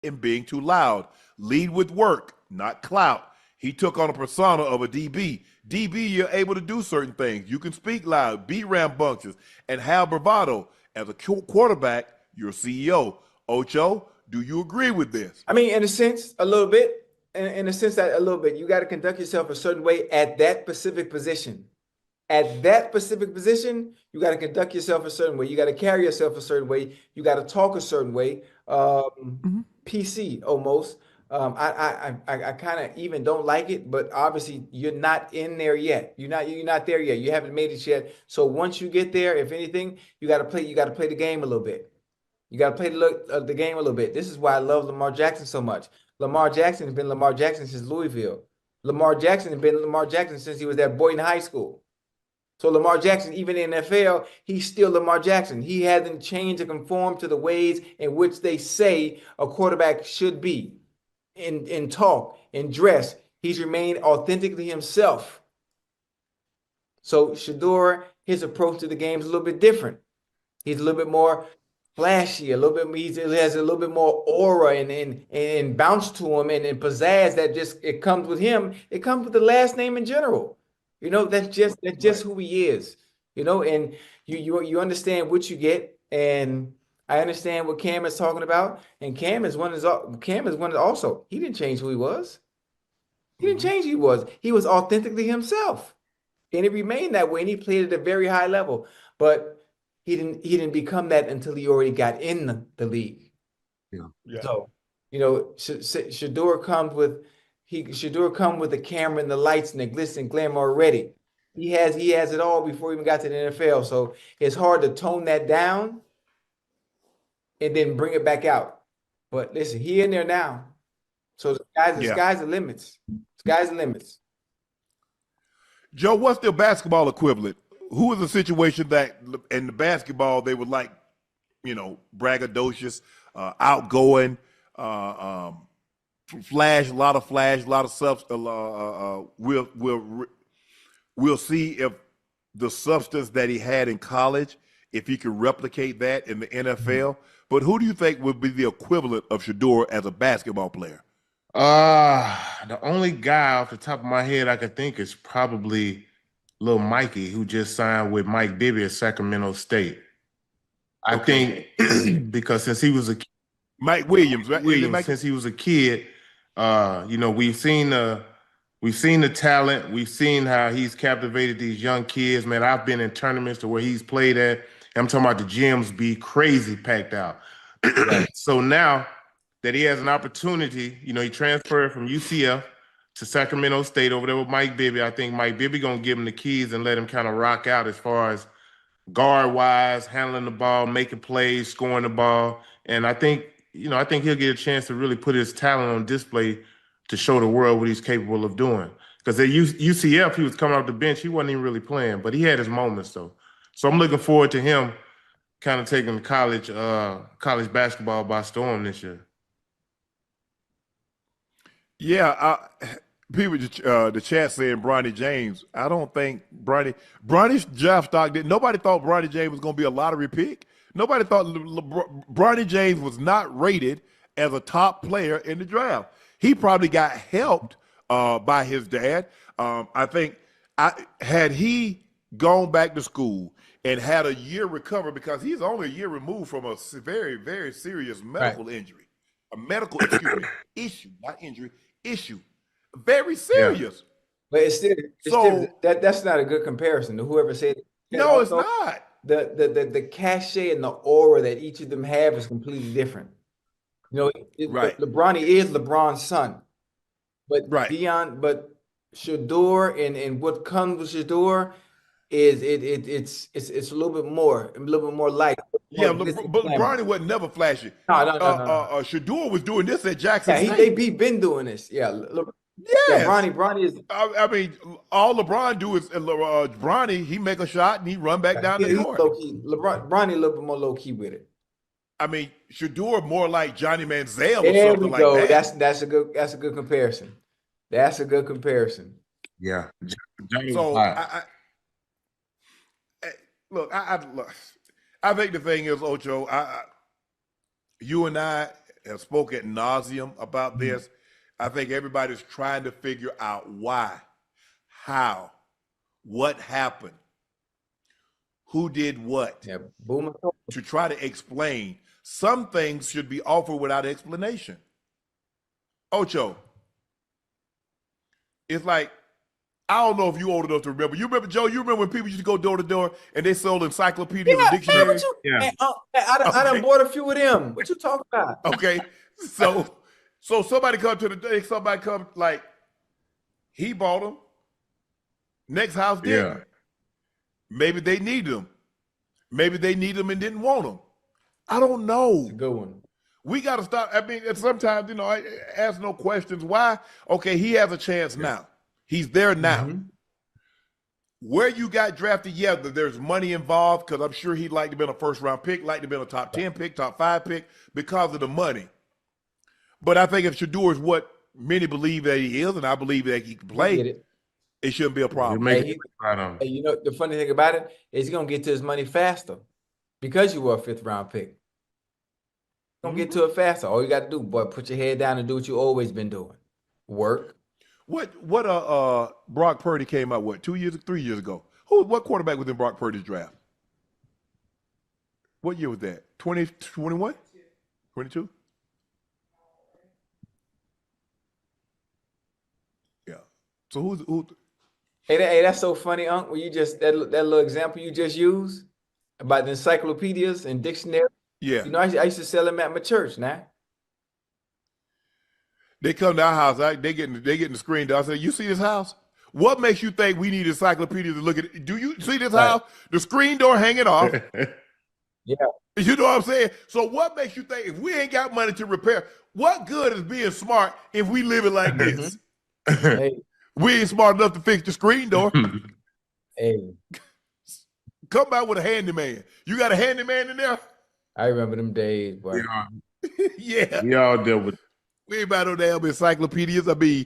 and being too loud. Lead with work, not clout. He took on a persona of a DB. DB, you're able to do certain things. You can speak loud, be rambunctious, and have bravado. As a quarterback, you're a CEO. Ocho, do you agree with this? I mean, in a sense, a little bit. In a sense that a little bit. You got to conduct yourself a certain way at that specific position. At that specific position, you got to conduct yourself a certain way. You got to carry yourself a certain way. You got to talk a certain way. PC almost. I kind of even don't like it, but obviously you're not in there yet. You're not there yet. You haven't made it yet. So once you get there, if anything, you got to play the game a little bit. You got to play the game a little bit. This is why I love Lamar Jackson so much. Lamar Jackson has been Lamar Jackson since Louisville. Lamar Jackson has been Lamar Jackson since he was at Boynton High School. So Lamar Jackson, even in the NFL, he's still Lamar Jackson. He hasn't changed to conform to the ways in which they say a quarterback should be in talk, in dress. He's remained authentically himself. So Shedeur, his approach to the game is a little bit different. He's a little bit more flashy, a little bit. He has a little bit more aura and bounce to him and pizzazz that just it comes with him. It comes with the last name in general. You know, that's just who he is. You know, and you understand what you get, and I understand what Cam is talking about. And Cam is one also. He didn't change who he was. He didn't change who he was. He was authentically himself, and it remained that way. And he played at a very high level, but he didn't become that until he already got in the league. Yeah. So, you know, Shedeur comes with the camera and the lights and the glitz and glamour already. He has it all before he even got to the NFL. So it's hard to tone that down and then bring it back out. But listen, he in there now. So the sky's the limits. Sky's the limits. Joe, what's the basketball equivalent? Who is a situation that in the basketball they would like, you know, braggadocious, outgoing, flash, a lot of substance. We'll see if the substance that he had in college, if he can replicate that in the NFL. But who do you think would be the equivalent of Shedeur as a basketball player? The only guy off the top of my head I could think is probably little Mikey, who just signed with Mike Bibby at Sacramento State. I think because since he was a kid, Mike Williams, right? Since he was a kid, you know, we've seen the talent. We've seen how he's captivated these young kids. Man, I've been in tournaments to where he's played at. I'm talking about the gyms be crazy packed out. So now that he has an opportunity, you know, he transferred from UCF to Sacramento State over there with Mike Bibby. I think Mike Bibby gonna give him the keys and let him kind of rock out as far as guard-wise, handling the ball, making plays, scoring the ball. And I think he'll get a chance to really put his talent on display to show the world what he's capable of doing. Because at UCF, he was coming off the bench. He wasn't even really playing, but he had his moments, though. So I'm looking forward to him kind of taking college basketball by storm this year. Yeah, people, the chat saying Bronny James. I don't think Bronny's draft stock did. Nobody thought Bronny James was going to be a lottery pick. Nobody thought Bronny James was not rated as a top player in the draft. He probably got helped by his dad. I think had he gone back to school and had a year recover, because he's only a year removed from a very, very serious medical injury, a medical issue, not injury, issue, very serious. Yeah. But it's still that's not a good comparison to whoever said it. No, it's not. The cachet and the aura that each of them have is completely different. You know, LeBron is LeBron's son, but but Shedeur and what comes with Shedeur is it's a little bit more light. Yeah, but Bronny wasn't never flashy. No. Shedeur was doing this at Jackson State. Yeah, he been doing this. Yeah, yeah. Bronny is. I mean, all LeBron do is Bronny. He make a shot and he run back down the court. Bronny a little bit more low key with it. I mean, Shedeur more like Johnny Manziel or something like that. That's a good comparison. That's a good comparison. Yeah. So I think the thing is, Ocho, you and I have spoke ad nauseum about this. I think everybody's trying to figure out why, how, what happened, who did what, Yeah, boomer. to try to explain. Some things should be offered without explanation. Ocho, it's like, I don't know if you old enough to remember. You remember, Joe, you remember when people used to go door to door and they sold encyclopedias and Man, dictionaries? man, I done bought a few of them. What you talking about? Okay. So somebody come to the day, somebody come like, he bought them. Next house didn't. Yeah. Maybe they need them. Maybe they need them and didn't want them. I don't know. Good one. We got to stop. I mean, sometimes, I ask no questions. Why? Okay, he has a chance now. He's there now. Where you got drafted, yeah, there's money involved because I'm sure he'd like to be a first-round pick, like to be a top 10 pick, top 5 pick because of the money. But I think if Shedeur is what many believe that he is, and I believe that he can play, it shouldn't be a problem. Hey, you know, the funny thing about it is he's going to get to his money faster because you were a fifth-round pick. Gonna get to it faster. All you got to do, boy, put your head down and do what you always been doing. Work. What Brock Purdy came out, 3 years ago? What quarterback was in Brock Purdy's draft? What year was that? 2021? 22? Yeah. So who? Hey, that's so funny, Unc. When you just that little example you just used about the encyclopedias and dictionaries. Yeah. You know, I used to sell them at my church. Now they come to our house. They getting the screen door. I said, "You see this house? What makes you think we need encyclopedias to look at it? Do you see this house? The screen door hanging off." Yeah. You know what I'm saying? So what makes you think if we ain't got money to repair, what good is being smart if we live it like this? Hey, We ain't smart enough to fix the screen door. hey, Come back with a handyman. You got a handyman in there? I remember them days, boy. Yeah. We all deal with. We ain't about no damn encyclopedias. I mean,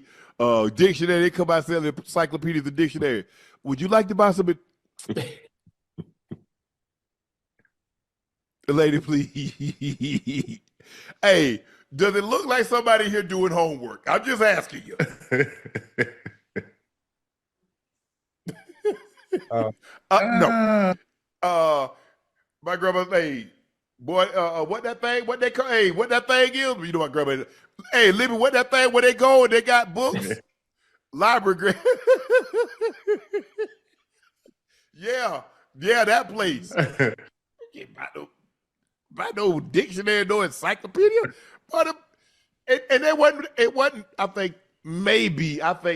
dictionary. They come out selling encyclopedias and dictionary. Would you like to buy some? Lady, please. Hey, does it look like somebody here doing homework? I'm just asking you. No. My grandma, hey, boy, what that thing? What they call? Hey, what that thing is? You know my grandma. Hey, Libby, what that thing? Where they go and they got books, library. Yeah, that place. By no dictionary, no encyclopedia, but and it wasn't. I think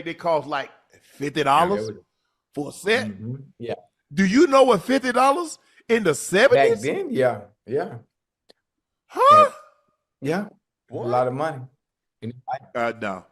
they cost like $50 for a set. Yeah. Do you know what $50 in the 70s? Back then, yeah. Huh? Yeah. What? A lot of money. No.